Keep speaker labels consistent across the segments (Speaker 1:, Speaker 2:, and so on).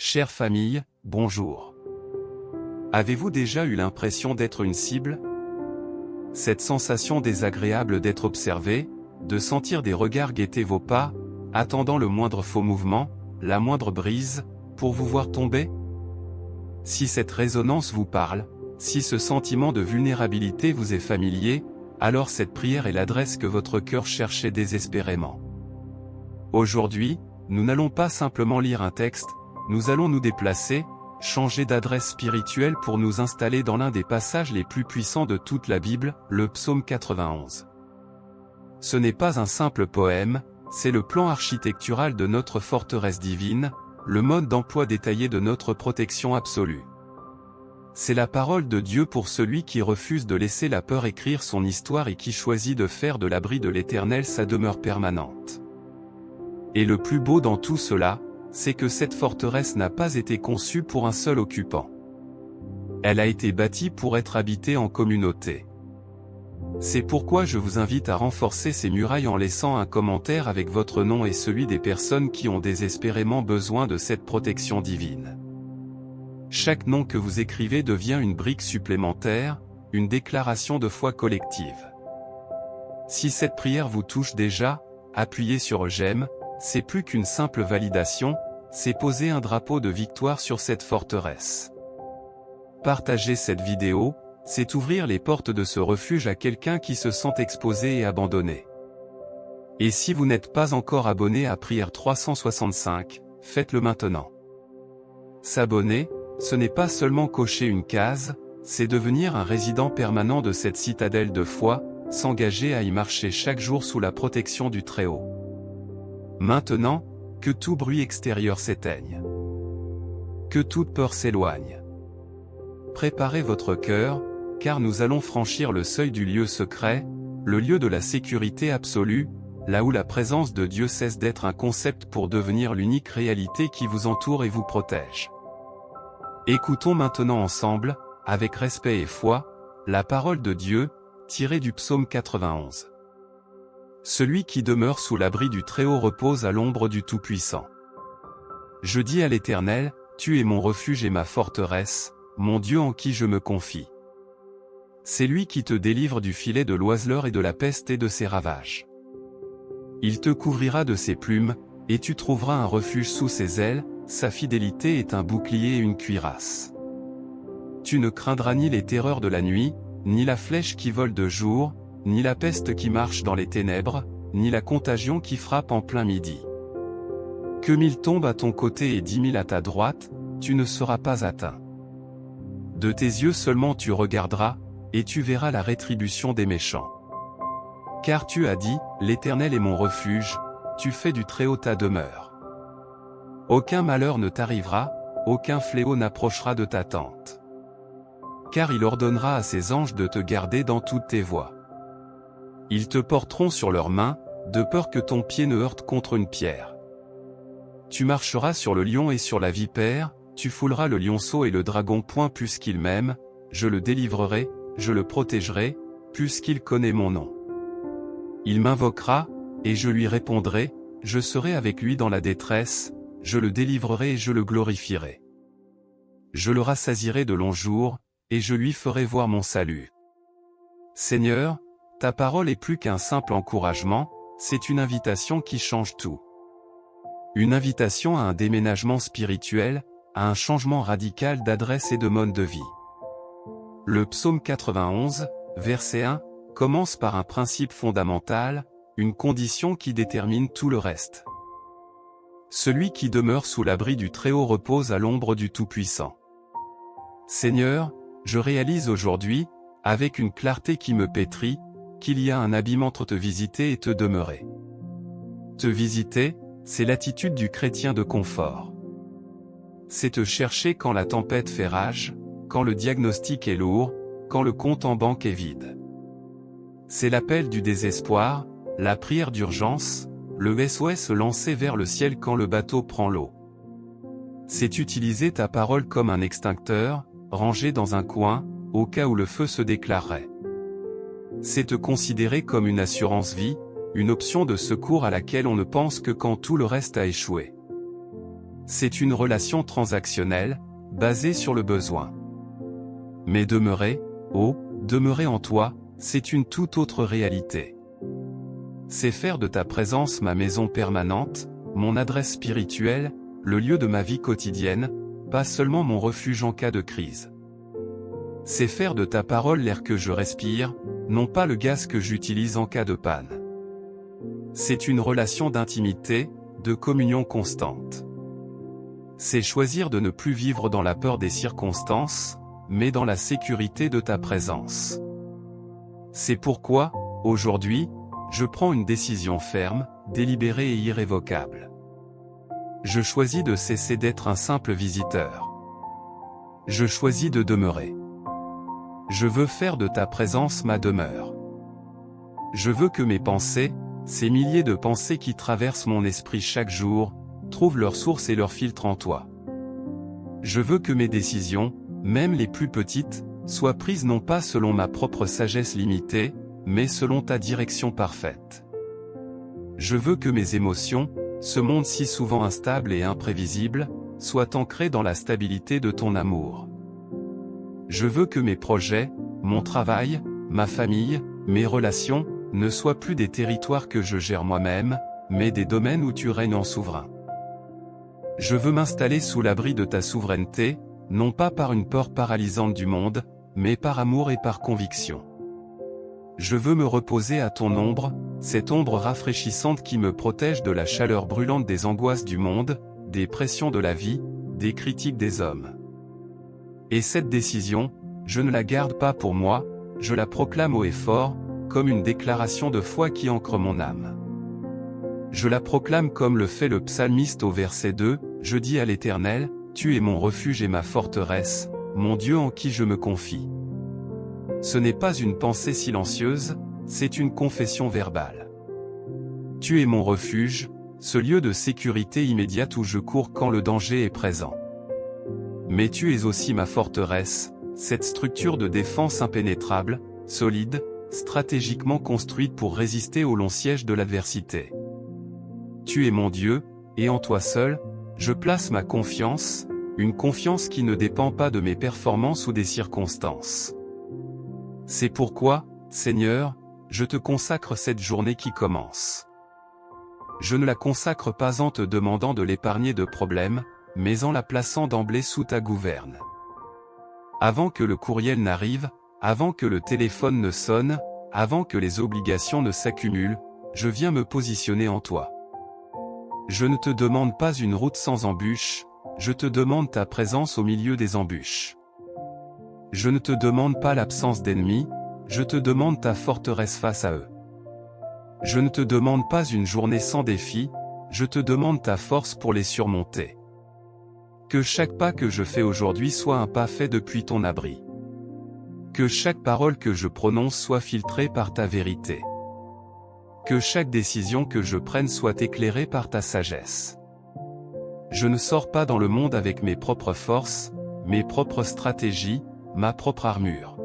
Speaker 1: Chère famille, bonjour. Avez-vous déjà eu l'impression d'être une cible? Cette sensation désagréable d'être observé, de sentir des regards guetter vos pas, attendant le moindre faux mouvement, la moindre brise, pour vous voir tomber? Si cette résonance vous parle, si ce sentiment de vulnérabilité vous est familier, alors cette prière est l'adresse que votre cœur cherchait désespérément. Aujourd'hui, nous n'allons pas simplement lire un texte, nous allons nous déplacer, changer d'adresse spirituelle pour nous installer dans l'un des passages les plus puissants de toute la Bible, le psaume 91. Ce n'est pas un simple poème, c'est le plan architectural de notre forteresse divine, le mode d'emploi détaillé de notre protection absolue. C'est la parole de Dieu pour celui qui refuse de laisser la peur écrire son histoire et qui choisit de faire de l'abri de l'Éternel sa demeure permanente. Et le plus beau dans tout cela, c'est que cette forteresse n'a pas été conçue pour un seul occupant. Elle a été bâtie pour être habitée en communauté. C'est pourquoi je vous invite à renforcer ces murailles en laissant un commentaire avec votre nom et celui des personnes qui ont désespérément besoin de cette protection divine. Chaque nom que vous écrivez devient une brique supplémentaire, une déclaration de foi collective. Si cette prière vous touche déjà, appuyez sur j'aime, c'est plus qu'une simple validation, c'est poser un drapeau de victoire sur cette forteresse. Partager cette vidéo, c'est ouvrir les portes de ce refuge à quelqu'un qui se sent exposé et abandonné. Et si vous n'êtes pas encore abonné à Prière 365, faites-le maintenant. S'abonner, ce n'est pas seulement cocher une case, c'est devenir un résident permanent de cette citadelle de foi, s'engager à y marcher chaque jour sous la protection du Très-Haut. Maintenant, que tout bruit extérieur s'éteigne. Que toute peur s'éloigne. Préparez votre cœur, car nous allons franchir le seuil du lieu secret, le lieu de la sécurité absolue, là où la présence de Dieu cesse d'être un concept pour devenir l'unique réalité qui vous entoure et vous protège. Écoutons maintenant ensemble, avec respect et foi, la parole de Dieu, tirée du psaume 91. Celui qui demeure sous l'abri du Très-Haut repose à l'ombre du Tout-Puissant. Je dis à l'Éternel, tu es mon refuge et ma forteresse, mon Dieu en qui je me confie. C'est lui qui te délivre du filet de l'oiseleur et de la peste et de ses ravages. Il te couvrira de ses plumes, et tu trouveras un refuge sous ses ailes, sa fidélité est un bouclier et une cuirasse. Tu ne craindras ni les terreurs de la nuit, ni la flèche qui vole de jour, ni la peste qui marche dans les ténèbres, ni la contagion qui frappe en plein midi. Que 1000 tombent à ton côté et 10 000 à ta droite, tu ne seras pas atteint. De tes yeux seulement tu regarderas, et tu verras la rétribution des méchants. Car tu as dit, l'Éternel est mon refuge, tu fais du Très-Haut ta demeure. Aucun malheur ne t'arrivera, aucun fléau n'approchera de ta tente. Car il ordonnera à ses anges de te garder dans toutes tes voies. Ils te porteront sur leurs mains, de peur que ton pied ne heurte contre une pierre. Tu marcheras sur le lion et sur la vipère, tu fouleras le lionceau et le dragon. Puisqu'il m'aime, je le délivrerai, je le protégerai, puisqu'il connaît mon nom. Il m'invoquera, et je lui répondrai, je serai avec lui dans la détresse, je le délivrerai et je le glorifierai. Je le rassasierai de longs jours, et je lui ferai voir mon salut. Seigneur, ta parole est plus qu'un simple encouragement, c'est une invitation qui change tout. Une invitation à un déménagement spirituel, à un changement radical d'adresse et de mode de vie. Le psaume 91, verset 1, commence par un principe fondamental, une condition qui détermine tout le reste. Celui qui demeure sous l'abri du Très-Haut repose à l'ombre du Tout-Puissant. Seigneur, je réalise aujourd'hui, avec une clarté qui me pétrit, qu'il y a un abîme entre te visiter et te demeurer. Te visiter, c'est l'attitude du chrétien de confort. C'est te chercher quand la tempête fait rage, quand le diagnostic est lourd, quand le compte en banque est vide. C'est l'appel du désespoir, la prière d'urgence, le SOS lancé vers le ciel quand le bateau prend l'eau. C'est utiliser ta parole comme un extincteur, rangé dans un coin, au cas où le feu se déclarerait. C'est te considérer comme une assurance vie, une option de secours à laquelle on ne pense que quand tout le reste a échoué. c'est une relation transactionnelle, basée sur le besoin. Mais demeurer, demeurer en toi, c'est une toute autre réalité. C'est faire de ta présence ma maison permanente, mon adresse spirituelle, le lieu de ma vie quotidienne, pas seulement mon refuge en cas de crise. C'est faire de ta parole l'air que je respire, non pas le gaz que j'utilise en cas de panne. C'est une relation d'intimité, de communion constante. C'est choisir de ne plus vivre dans la peur des circonstances, mais dans la sécurité de ta présence. C'est pourquoi, aujourd'hui, je prends une décision ferme, délibérée et irrévocable. Je choisis de cesser d'être un simple visiteur. Je choisis de demeurer. Je veux faire de ta présence ma demeure. Je veux que mes pensées, ces milliers de pensées qui traversent mon esprit chaque jour, trouvent leur source et leur filtre en toi. Je veux que mes décisions, même les plus petites, soient prises non pas selon ma propre sagesse limitée, mais selon ta direction parfaite. Je veux que mes émotions, ce monde si souvent instable et imprévisible, soient ancrées dans la stabilité de ton amour. Je veux que mes projets, mon travail, ma famille, mes relations, ne soient plus des territoires que je gère moi-même, mais des domaines où tu règnes en souverain. Je veux m'installer sous l'abri de ta souveraineté, non pas par une peur paralysante du monde, mais par amour et par conviction. Je veux me reposer à ton ombre, cette ombre rafraîchissante qui me protège de la chaleur brûlante des angoisses du monde, des pressions de la vie, des critiques des hommes. Et cette décision, je ne la garde pas pour moi, je la proclame haut et fort, comme une déclaration de foi qui ancre mon âme. Je la proclame comme le fait le psalmiste au verset 2, je dis à l'Éternel, tu es mon refuge et ma forteresse, mon Dieu en qui je me confie. Ce n'est pas une pensée silencieuse, c'est une confession verbale. Tu es mon refuge, ce lieu de sécurité immédiate où je cours quand le danger est présent. Mais tu es aussi ma forteresse, cette structure de défense impénétrable, solide, stratégiquement construite pour résister au long siège de l'adversité. Tu es mon Dieu, et en toi seul, je place ma confiance, une confiance qui ne dépend pas de mes performances ou des circonstances. C'est pourquoi, Seigneur, je te consacre cette journée qui commence. Je ne la consacre pas en te demandant de l'épargner de problèmes, mais en la plaçant d'emblée sous ta gouverne. Avant que le courriel n'arrive, avant que le téléphone ne sonne, avant que les obligations ne s'accumulent, je viens me positionner en toi. Je ne te demande pas une route sans embûches, je te demande ta présence au milieu des embûches. Je ne te demande pas l'absence d'ennemis, je te demande ta forteresse face à eux. Je ne te demande pas une journée sans défi, je te demande ta force pour les surmonter. Que chaque pas que je fais aujourd'hui soit un pas fait depuis ton abri. Que chaque parole que je prononce soit filtrée par ta vérité. Que chaque décision que je prenne soit éclairée par ta sagesse. Je ne sors pas dans le monde avec mes propres forces, mes propres stratégies, ma propre armure.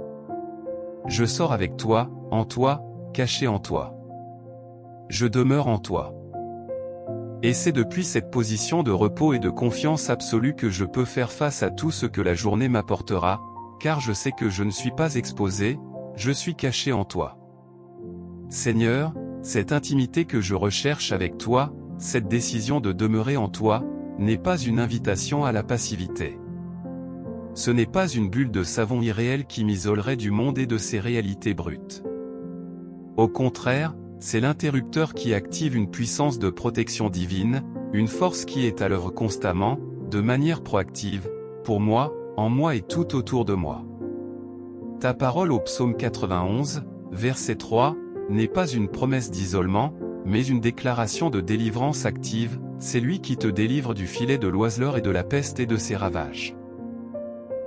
Speaker 1: Je sors avec toi, caché en toi. Je demeure en toi. Et c'est depuis cette position de repos et de confiance absolue que je peux faire face à tout ce que la journée m'apportera, car je sais que je ne suis pas exposé, je suis caché en toi. Seigneur, cette intimité que je recherche avec toi, cette décision de demeurer en toi, n'est pas une invitation à la passivité. Ce n'est pas une bulle de savon irréel qui m'isolerait du monde et de ses réalités brutes. Au contraire, c'est l'interrupteur qui active une puissance de protection divine, une force qui est à l'œuvre constamment, de manière proactive, pour moi, en moi et tout autour de moi. Ta parole au psaume 91, verset 3, n'est pas une promesse d'isolement, mais une déclaration de délivrance active, c'est lui qui te délivre du filet de l'oiseleur et de la peste et de ses ravages.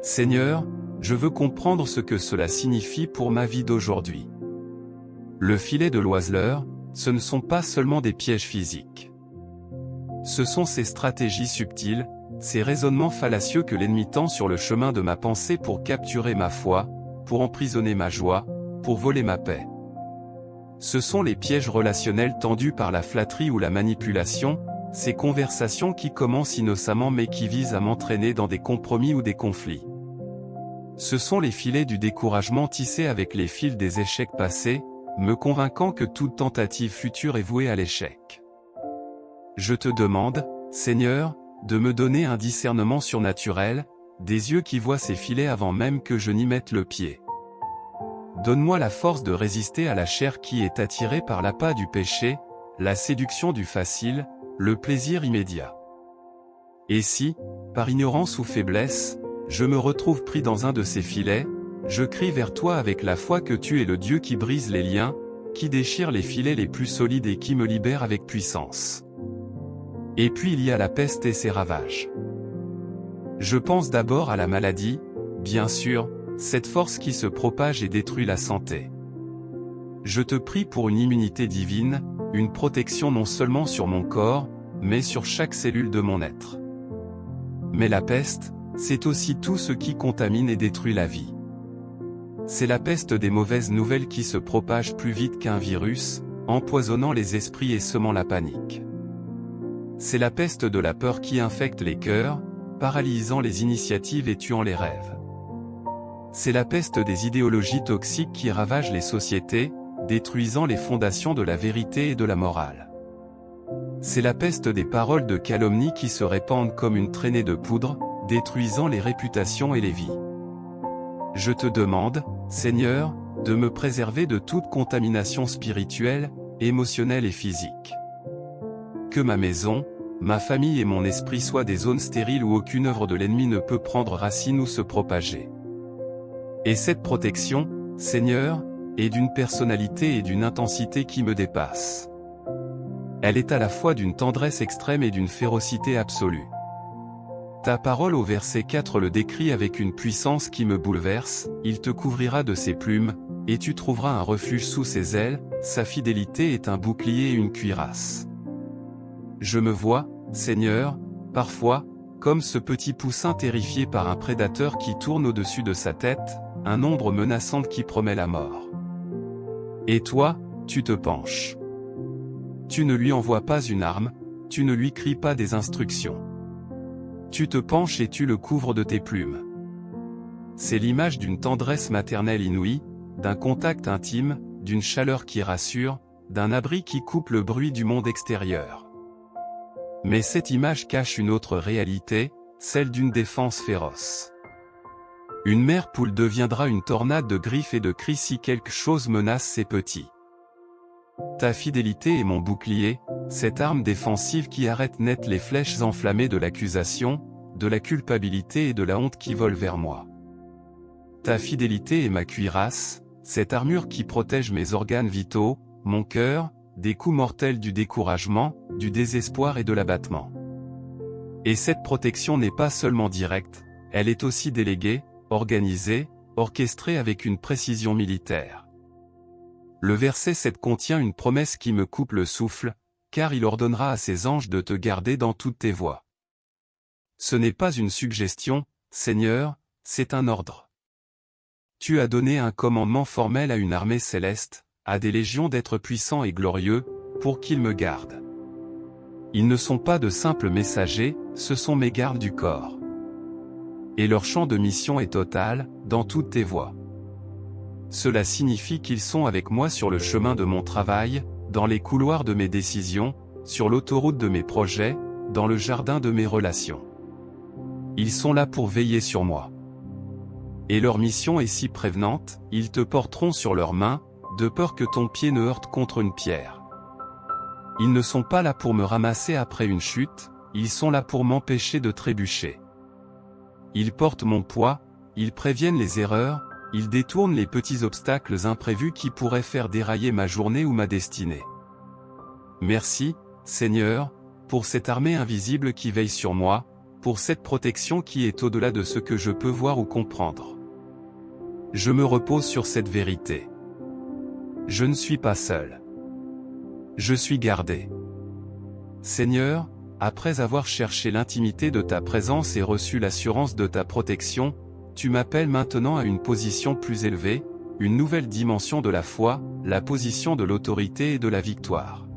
Speaker 1: Seigneur, je veux comprendre ce que cela signifie pour ma vie d'aujourd'hui. Le filet de l'oiseleur, ce ne sont pas seulement des pièges physiques. Ce sont ces stratégies subtiles, ces raisonnements fallacieux que l'ennemi tend sur le chemin de ma pensée pour capturer ma foi, pour emprisonner ma joie, pour voler ma paix. Ce sont les pièges relationnels tendus par la flatterie ou la manipulation, ces conversations qui commencent innocemment mais qui visent à m'entraîner dans des compromis ou des conflits. Ce sont les filets du découragement tissés avec les fils des échecs passés, me convainquant que toute tentative future est vouée à l'échec. Je te demande, Seigneur, de me donner un discernement surnaturel, des yeux qui voient ces filets avant même que je n'y mette le pied. Donne-moi la force de résister à la chair qui est attirée par l'appât du péché, la séduction du facile, le plaisir immédiat. Et si, par ignorance ou faiblesse, je me retrouve pris dans un de ces filets, je crie vers toi avec la foi que tu es le Dieu qui brise les liens, qui déchire les filets les plus solides et qui me libère avec puissance. Et puis il y a la peste et ses ravages. Je pense d'abord à la maladie, bien sûr, cette force qui se propage et détruit la santé. Je te prie pour une immunité divine, une protection non seulement sur mon corps, mais sur chaque cellule de mon être. Mais la peste, c'est aussi tout ce qui contamine et détruit la vie. C'est la peste des mauvaises nouvelles qui se propage plus vite qu'un virus, empoisonnant les esprits et semant la panique. C'est la peste de la peur qui infecte les cœurs, paralysant les initiatives et tuant les rêves. C'est la peste des idéologies toxiques qui ravagent les sociétés, détruisant les fondations de la vérité et de la morale. C'est la peste des paroles de calomnie qui se répandent comme une traînée de poudre, détruisant les réputations et les vies. Je te demande, Seigneur, de me préserver de toute contamination spirituelle, émotionnelle et physique. Que ma maison, ma famille et mon esprit soient des zones stériles où aucune œuvre de l'ennemi ne peut prendre racine ou se propager. Et cette protection, Seigneur, est d'une personnalité et d'une intensité qui me dépassent. Elle est à la fois d'une tendresse extrême et d'une férocité absolue. Ta parole au verset 4 le décrit avec une puissance qui me bouleverse, il te couvrira de ses plumes, et tu trouveras un refuge sous ses ailes, sa fidélité est un bouclier et une cuirasse. Je me vois, Seigneur, parfois, comme ce petit poussin terrifié par un prédateur qui tourne au-dessus de sa tête, un ombre menaçante qui promet la mort. Et toi, tu te penches. Tu ne lui envoies pas une arme, tu ne lui cries pas des instructions. Tu te penches et tu le couvres de tes plumes. C'est l'image d'une tendresse maternelle inouïe, d'un contact intime, d'une chaleur qui rassure, d'un abri qui coupe le bruit du monde extérieur. Mais cette image cache une autre réalité, celle d'une défense féroce. Une mère poule deviendra une tornade de griffes et de cris si quelque chose menace ses petits. Ta fidélité est mon bouclier, cette arme défensive qui arrête net les flèches enflammées de l'accusation, de la culpabilité et de la honte qui volent vers moi. Ta fidélité est ma cuirasse, cette armure qui protège mes organes vitaux, mon cœur, des coups mortels du découragement, du désespoir et de l'abattement. Et cette protection n'est pas seulement directe, elle est aussi déléguée, organisée, orchestrée avec une précision militaire. Le verset 7 contient une promesse qui me coupe le souffle, car il ordonnera à ses anges de te garder dans toutes tes voies. Ce n'est pas une suggestion, Seigneur, c'est un ordre. Tu as donné un commandement formel à une armée céleste, à des légions d'êtres puissants et glorieux, pour qu'ils me gardent. Ils ne sont pas de simples messagers, ce sont mes gardes du corps. Et leur champ de mission est total, dans toutes tes voies. Cela signifie qu'ils sont avec moi sur le chemin de mon travail, dans les couloirs de mes décisions, sur l'autoroute de mes projets, dans le jardin de mes relations. Ils sont là pour veiller sur moi. Et leur mission est si prévenante, ils te porteront sur leurs mains, de peur que ton pied ne heurte contre une pierre. Ils ne sont pas là pour me ramasser après une chute, ils sont là pour m'empêcher de trébucher. Ils portent mon poids, ils préviennent les erreurs, ils détournent les petits obstacles imprévus qui pourraient faire dérailler ma journée ou ma destinée. Merci, Seigneur, pour cette armée invisible qui veille sur moi, pour cette protection qui est au-delà de ce que je peux voir ou comprendre. Je me repose sur cette vérité. Je ne suis pas seul. Je suis gardé. Seigneur, après avoir cherché l'intimité de ta présence et reçu l'assurance de ta protection, tu m'appelles maintenant à une position plus élevée, une nouvelle dimension de la foi, la position de l'autorité et de la victoire.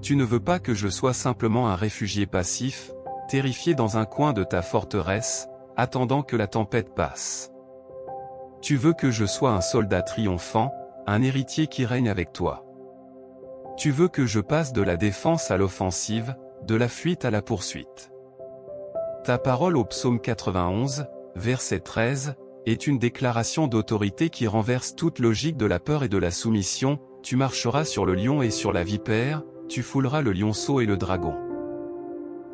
Speaker 1: Tu ne veux pas que je sois simplement un réfugié passif, terrifié dans un coin de ta forteresse, attendant que la tempête passe. Tu veux que je sois un soldat triomphant, un héritier qui règne avec toi. Tu veux que je passe de la défense à l'offensive, de la fuite à la poursuite. Ta parole au psaume 91, verset 13, est une déclaration d'autorité qui renverse toute logique de la peur et de la soumission. Tu marcheras sur le lion et sur la vipère, tu fouleras le lionceau et le dragon.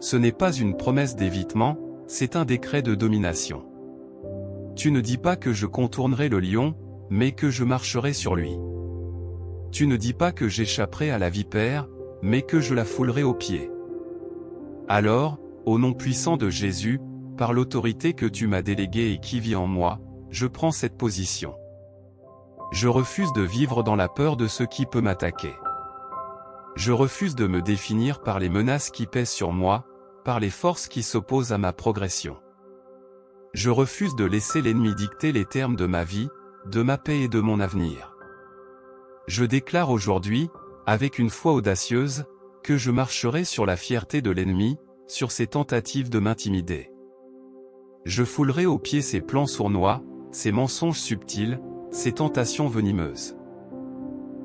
Speaker 1: Ce n'est pas une promesse d'évitement, c'est un décret de domination. Tu ne dis pas que je contournerai le lion, mais que je marcherai sur lui. Tu ne dis pas que j'échapperai à la vipère, mais que je la foulerai aux pieds. Alors, au nom puissant de Jésus, par l'autorité que tu m'as déléguée et qui vit en moi, je prends cette position. Je refuse de vivre dans la peur de ce qui peut m'attaquer. Je refuse de me définir par les menaces qui pèsent sur moi, par les forces qui s'opposent à ma progression. Je refuse de laisser l'ennemi dicter les termes de ma vie, de ma paix et de mon avenir. Je déclare aujourd'hui, avec une foi audacieuse, que je marcherai sur la fierté de l'ennemi, sur ses tentatives de m'intimider. Je foulerai aux pieds ses plans sournois, ses mensonges subtils, ses tentations venimeuses.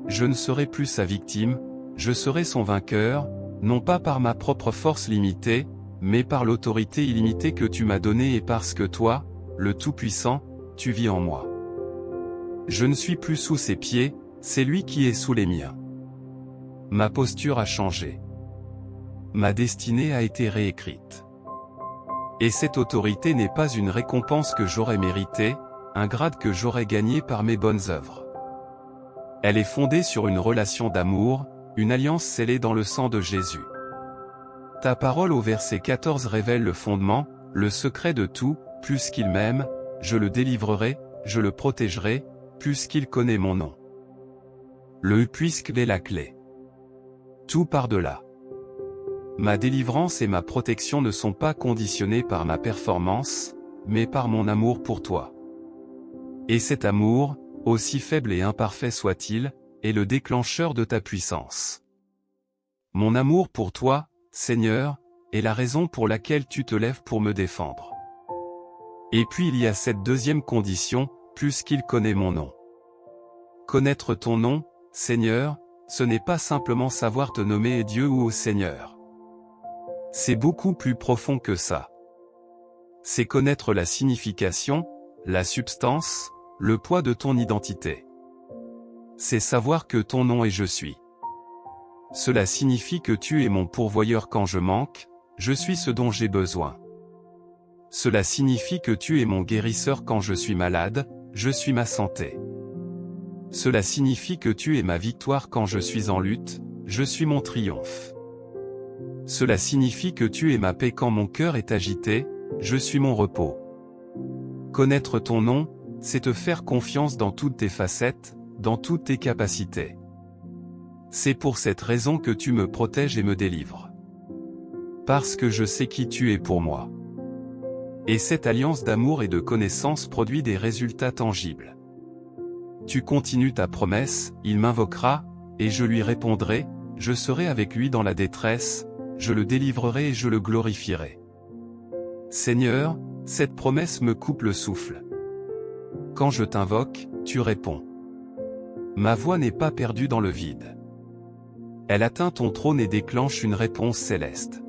Speaker 1: Je ne serai plus sa victime, je serai son vainqueur, non pas par ma propre force limitée, mais par l'autorité illimitée que tu m'as donnée et parce que toi, le Tout-Puissant, tu vis en moi. Je ne suis plus sous ses pieds, c'est lui qui est sous les miens. Ma posture a changé. Ma destinée a été réécrite. Et cette autorité n'est pas une récompense que j'aurais méritée, un grade que j'aurais gagné par mes bonnes œuvres. Elle est fondée sur une relation d'amour, une alliance scellée dans le sang de Jésus. Ta parole au verset 14 révèle le fondement, le secret de tout, plus qu'il m'aime, je le délivrerai, je le protégerai, plus qu'il connaît mon nom. Puisqu'il est la clé. Tout par-delà. Ma délivrance et ma protection ne sont pas conditionnées par ma performance, mais par mon amour pour toi. Et cet amour, aussi faible et imparfait soit-il, est le déclencheur de ta puissance. Mon amour pour toi, Seigneur, est la raison pour laquelle tu te lèves pour me défendre. Et puis il y a cette deuxième condition, plus qu'il connaît mon nom. Connaître ton nom, Seigneur, ce n'est pas simplement savoir te nommer Dieu ou au Seigneur. C'est beaucoup plus profond que ça. C'est connaître la signification, la substance, le poids de ton identité. C'est savoir que ton nom est je suis. Cela signifie que tu es mon pourvoyeur quand je manque, je suis ce dont j'ai besoin. Cela signifie que tu es mon guérisseur quand je suis malade, je suis ma santé. Cela signifie que tu es ma victoire quand je suis en lutte, je suis mon triomphe. Cela signifie que tu es ma paix quand mon cœur est agité, je suis mon repos. Connaître ton nom, c'est te faire confiance dans toutes tes facettes, dans toutes tes capacités. C'est pour cette raison que tu me protèges et me délivres. Parce que je sais qui tu es pour moi. Et cette alliance d'amour et de connaissance produit des résultats tangibles. Tu continues ta promesse, il m'invoquera, et je lui répondrai, je serai avec lui dans la détresse, je le délivrerai et je le glorifierai. Seigneur, cette promesse me coupe le souffle. Quand je t'invoque, tu réponds. Ma voix n'est pas perdue dans le vide. Elle atteint ton trône et déclenche une réponse céleste.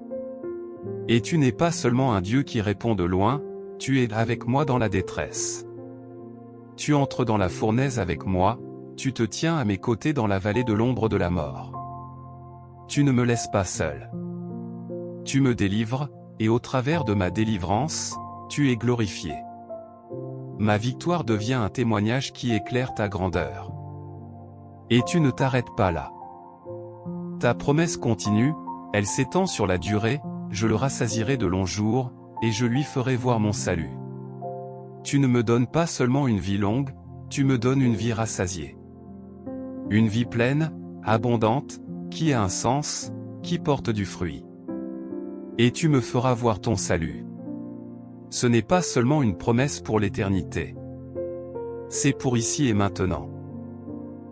Speaker 1: Et tu n'es pas seulement un Dieu qui répond de loin, tu es avec moi dans la détresse. Tu entres dans la fournaise avec moi, tu te tiens à mes côtés dans la vallée de l'ombre de la mort. Tu ne me laisses pas seul. Tu me délivres, et au travers de ma délivrance, tu es glorifié. Ma victoire devient un témoignage qui éclaire ta grandeur. Et tu ne t'arrêtes pas là. Ta promesse continue, elle s'étend sur la durée, je le rassasierai de longs jours, et je lui ferai voir mon salut. Tu ne me donnes pas seulement une vie longue, tu me donnes une vie rassasiée. Une vie pleine, abondante, qui a un sens, qui porte du fruit. Et tu me feras voir ton salut. Ce n'est pas seulement une promesse pour l'éternité. C'est pour ici et maintenant.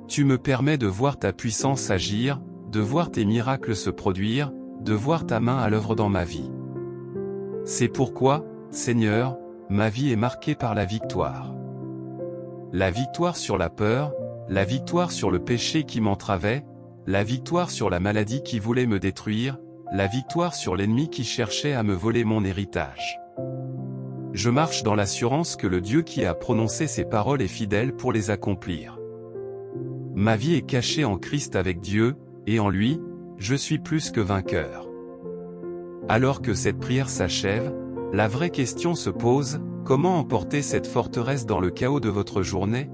Speaker 1: Tu me permets de voir ta puissance agir, de voir tes miracles se produire, de voir ta main à l'œuvre dans ma vie. C'est pourquoi, Seigneur, ma vie est marquée par la victoire. La victoire sur la peur, la victoire sur le péché qui m'entravait, la victoire sur la maladie qui voulait me détruire, la victoire sur l'ennemi qui cherchait à me voler mon héritage. Je marche dans l'assurance que le Dieu qui a prononcé ces paroles est fidèle pour les accomplir. Ma vie est cachée en Christ avec Dieu, et en lui, je suis plus que vainqueur. Alors que cette prière s'achève, la vraie question se pose, comment emporter cette forteresse dans le chaos de votre journée?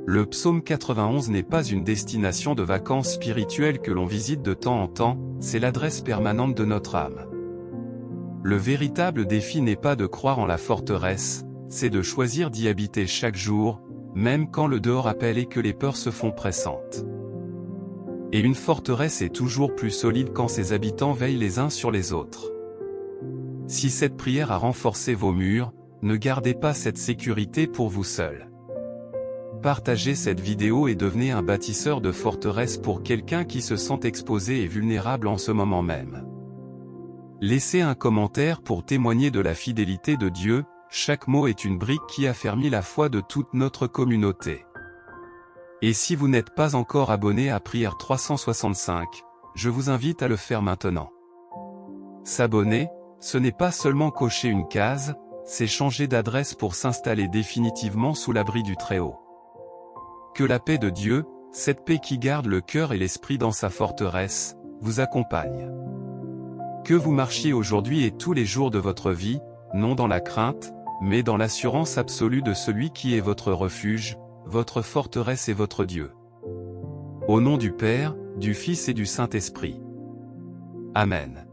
Speaker 1: Le psaume 91 n'est pas une destination de vacances spirituelles que l'on visite de temps en temps, c'est l'adresse permanente de notre âme. Le véritable défi n'est pas de croire en la forteresse, c'est de choisir d'y habiter chaque jour, même quand le dehors appelle et que les peurs se font pressantes. Et une forteresse est toujours plus solide quand ses habitants veillent les uns sur les autres. Si cette prière a renforcé vos murs, ne gardez pas cette sécurité pour vous seul. Partagez cette vidéo et devenez un bâtisseur de forteresse pour quelqu'un qui se sent exposé et vulnérable en ce moment même. Laissez un commentaire pour témoigner de la fidélité de Dieu, chaque mot est une brique qui affermit la foi de toute notre communauté. Et si vous n'êtes pas encore abonné à Prière 365, je vous invite à le faire maintenant. S'abonner, ce n'est pas seulement cocher une case, c'est changer d'adresse pour s'installer définitivement sous l'abri du Très-Haut. Que la paix de Dieu, cette paix qui garde le cœur et l'esprit dans sa forteresse, vous accompagne. Que vous marchiez aujourd'hui et tous les jours de votre vie, non dans la crainte, mais dans l'assurance absolue de celui qui est votre refuge, votre forteresse et votre Dieu. Au nom du Père, du Fils et du Saint-Esprit. Amen.